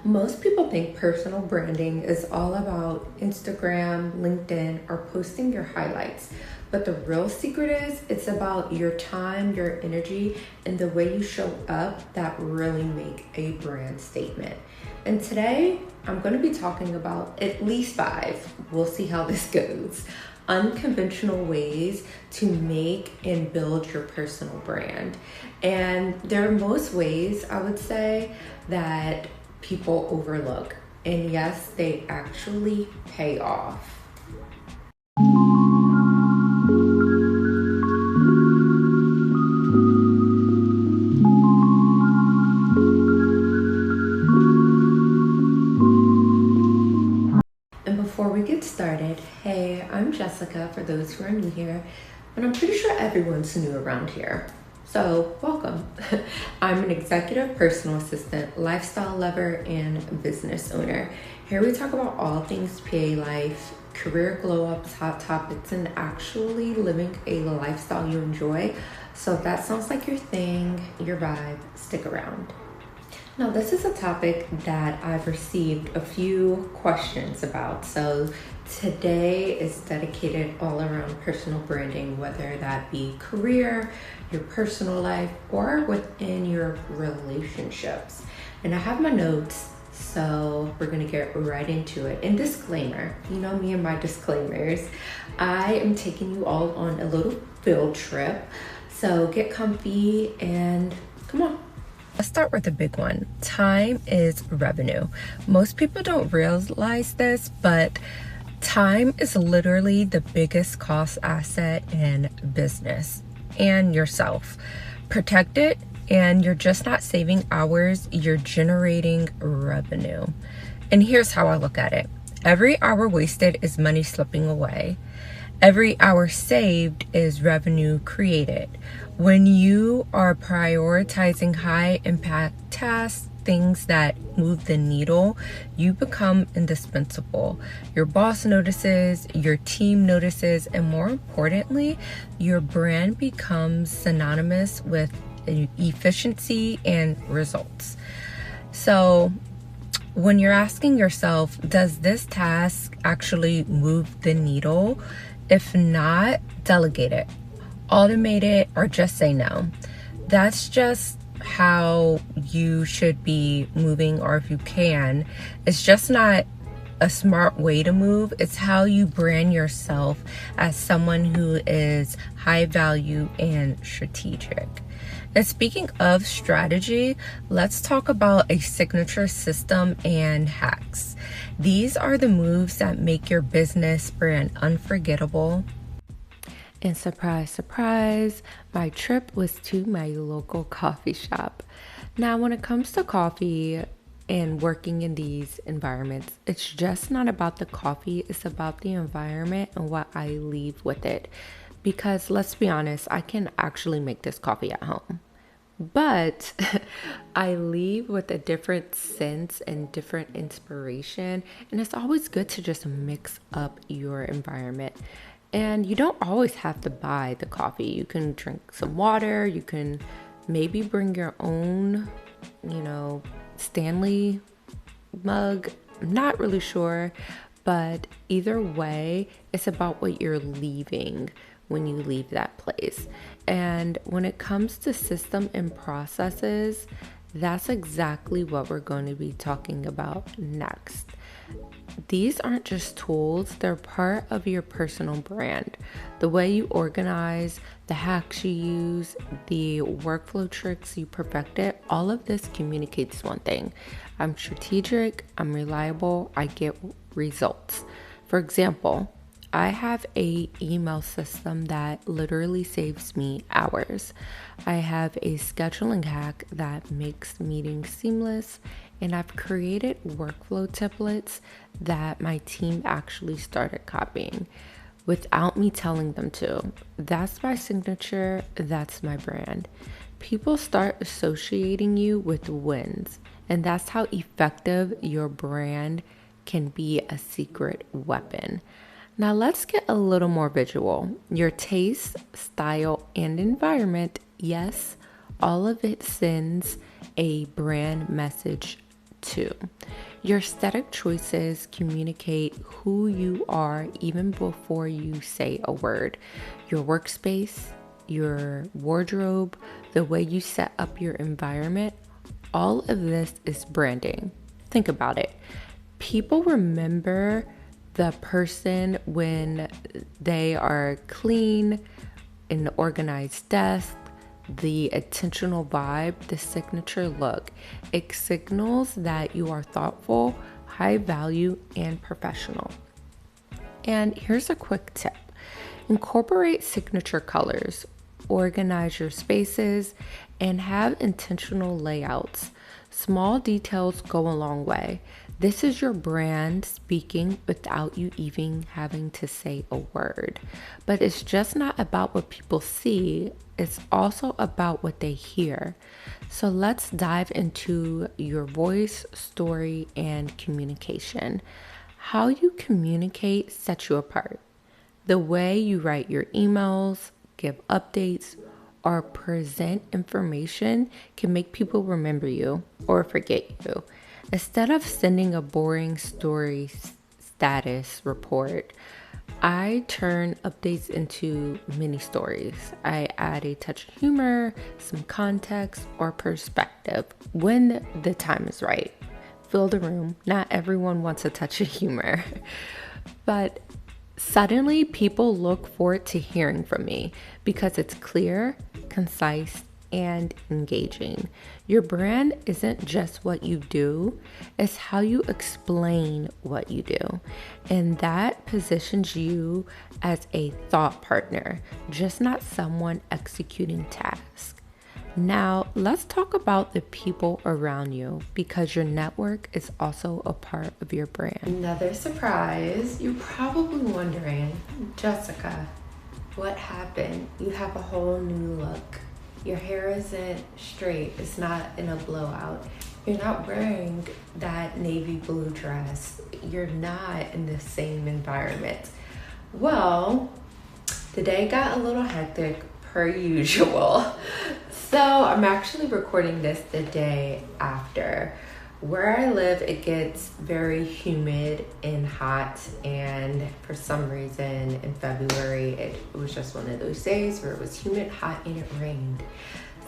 Most people think personal branding is all about Instagram, LinkedIn, or posting your highlights. But the real secret is it's about your time, your energy, and the way you show up that really make a brand statement. And today, I'm going to be talking about at least 5, we'll see how this goes, unconventional ways to make and build your personal brand. And there are most ways, I would say, that people overlook. And yes, they actually pay off. And before we get started, hey, I'm Jessica for those who are new here, and I'm pretty sure everyone's new around here. So welcome. I'm an executive personal assistant, lifestyle lover, and business owner. Here we talk about all things PA life, career glow ups, hot topics, and actually living a lifestyle you enjoy. So if that sounds like your thing, your vibe, stick around. Now, this is a topic that I've received a few questions about. So today is dedicated all around personal branding, whether that be career, your personal life, or within your relationships. And I have my notes, so we're gonna get right into it. And disclaimer, you know me and my disclaimers. I am taking you all on a little field trip. So get comfy and come on. Let's start with the big one. Time is revenue. Most people don't realize this, but time is literally the biggest cost asset in business and yourself. Protect it, and you're just not saving hours, you're generating revenue. And here's how I look at it. Every hour wasted is money slipping away. Every hour saved is revenue created. When you are prioritizing high impact tasks, things that move the needle, you become indispensable. Your boss notices, your team notices, and more importantly, your brand becomes synonymous with efficiency and results. So when you're asking yourself, does this task actually move the needle? If not, delegate it, automate it, or just say no. That's just how you should be moving, or if you can. It's just not a smart way to move. It's how you brand yourself as someone who is high value and strategic. And speaking of strategy, let's talk about a signature system and hacks. These are the moves that make your business brand unforgettable. And surprise, surprise, my trip was to my local coffee shop. Now, when it comes to coffee and working in these environments, it's just not about the coffee, it's about the environment and what I leave with it. Because let's be honest, I can actually make this coffee at home. But I leave with a different sense and different inspiration. And it's always good to just mix up your environment. And you don't always have to buy the coffee. You can drink some water. You can maybe bring your own, Stanley mug. I'm not really sure. But either way, it's about what you're leaving when you leave that place. And when it comes to system and processes, that's exactly what we're going to be talking about next. These aren't just tools, they're part of your personal brand. The way you organize, the hacks you use, the workflow tricks you perfected, all of this communicates one thing. I'm strategic, I'm reliable, I get results. For example, I have a email system that literally saves me hours. I have a scheduling hack that makes meetings seamless, and I've created workflow templates that my team actually started copying without me telling them to. That's my signature, that's my brand. People start associating you with wins, and that's how effective your brand can be, a secret weapon. Now let's get a little more visual. Your taste, style, and environment, yes, all of it sends a brand message 2. Your aesthetic choices communicate who you are even before you say a word. Your workspace, your wardrobe, the way you set up your environment, all of this is branding. Think about it. People remember the person when they are clean, an organized desk, the intentional vibe, the signature look. It signals that you are thoughtful, high value, and professional. And here's a quick tip. Incorporate signature colors, organize your spaces, and have intentional layouts. Small details go a long way. This is your brand speaking without you even having to say a word. But it's just not about what people see, it's also about what they hear. So let's dive into your voice, story, and communication. How you communicate sets you apart. The way you write your emails, give updates, or present information can make people remember you or forget you. Instead of sending a boring story status report, I turn updates into mini stories. I add a touch of humor, some context, or perspective when the time is right. Fill the room. Not everyone wants a touch of humor, but suddenly people look forward to hearing from me because it's clear, concise, and engaging. Your brand isn't just what you do, it's how you explain what you do. And that positions you as a thought partner, just not someone executing tasks. Now, let's talk about the people around you because your network is also a part of your brand. Another surprise, you're probably wondering, Jessica, what happened? You have a whole new look. Your hair isn't straight, it's not in a blowout. You're not wearing that navy blue dress. You're not in the same environment. Well, the day got a little hectic per usual. So I'm actually recording this the day after. Where I live, it gets very humid and hot, and for some reason in February, it was just one of those days where it was humid, hot, and it rained.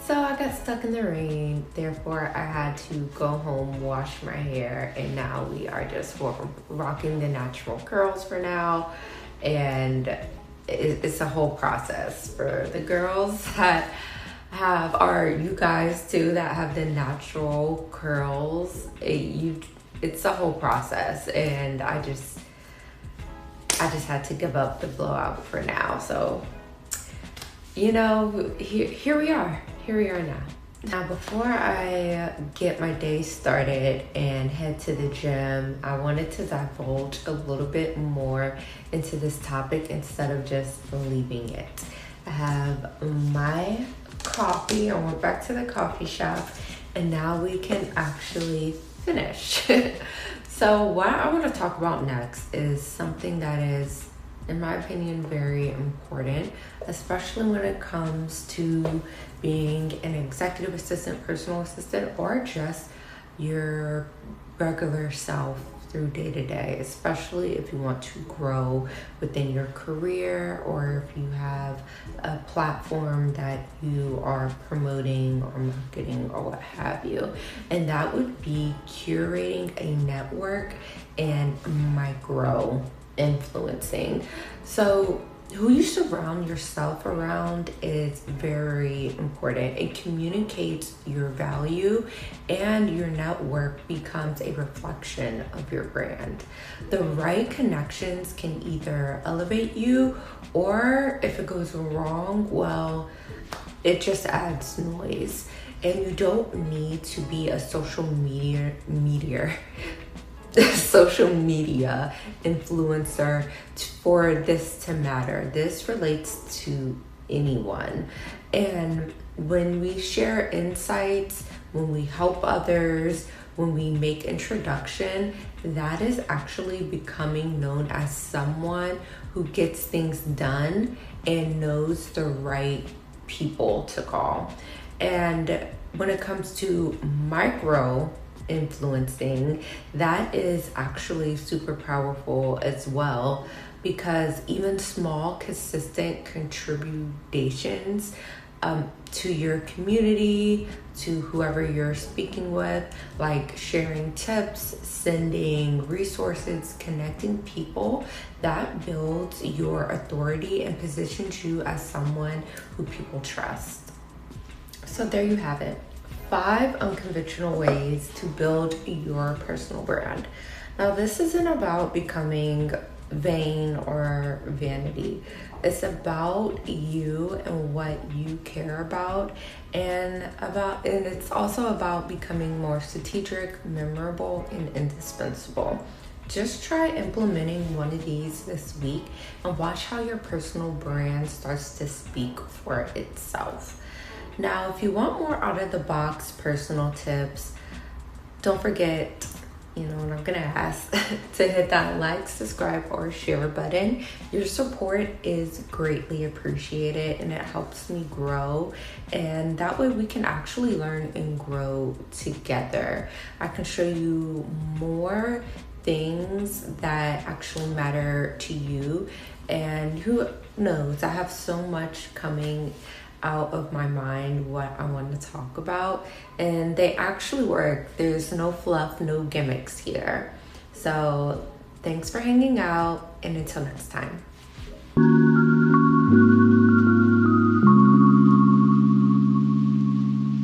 So I got stuck in the rain, therefore I had to go home, wash my hair, and now we are just rocking the natural curls for now, and it's a whole process. For the girls that you guys too that have the natural curls, it's a whole process, and I just had to give up the blowout for now. So here we are now. Before I get my day started and head to the gym, I wanted to divulge a little bit more into this topic instead of just leaving it. I have my coffee. I went back to the coffee shop, and now we can actually finish. So what I want to talk about next is something that is, in my opinion, very important, especially when it comes to being an executive assistant, personal assistant, or just your regular self through day to day, especially if you want to grow within your career or if you have a platform that you are promoting or marketing or what have you. And that would be curating a network and micro influencing. So who you surround yourself around is very important. It communicates your value, and your network becomes a reflection of your brand. The right connections can either elevate you, or if it goes wrong, well, it just adds noise. And you don't need to be a social media influencer for this to matter. This relates to anyone. And when we share insights, when we help others, when we make introduction, that is actually becoming known as someone who gets things done and knows the right people to call. And when it comes to micro influencing, that is actually super powerful as well, because even small, consistent contributions to your community, to whoever you're speaking with, like sharing tips, sending resources, connecting people, that builds your authority and positions you as someone who people trust. So there you have it. 5 unconventional ways to build your personal brand. Now, this isn't about becoming vain or vanity. It's about you and what you care about, and it's also about becoming more strategic, memorable, and indispensable. Just try implementing one of these this week and watch how your personal brand starts to speak for itself. Now, if you want more out of the box personal tips, don't forget, and I'm gonna ask to hit that like, subscribe, or share button. Your support is greatly appreciated and it helps me grow. And that way we can actually learn and grow together. I can show you more things that actually matter to you. And who knows, I have so much coming out of my mind what I want to talk about, and they actually work. There's no fluff, no gimmicks here. So thanks for hanging out, and until next time.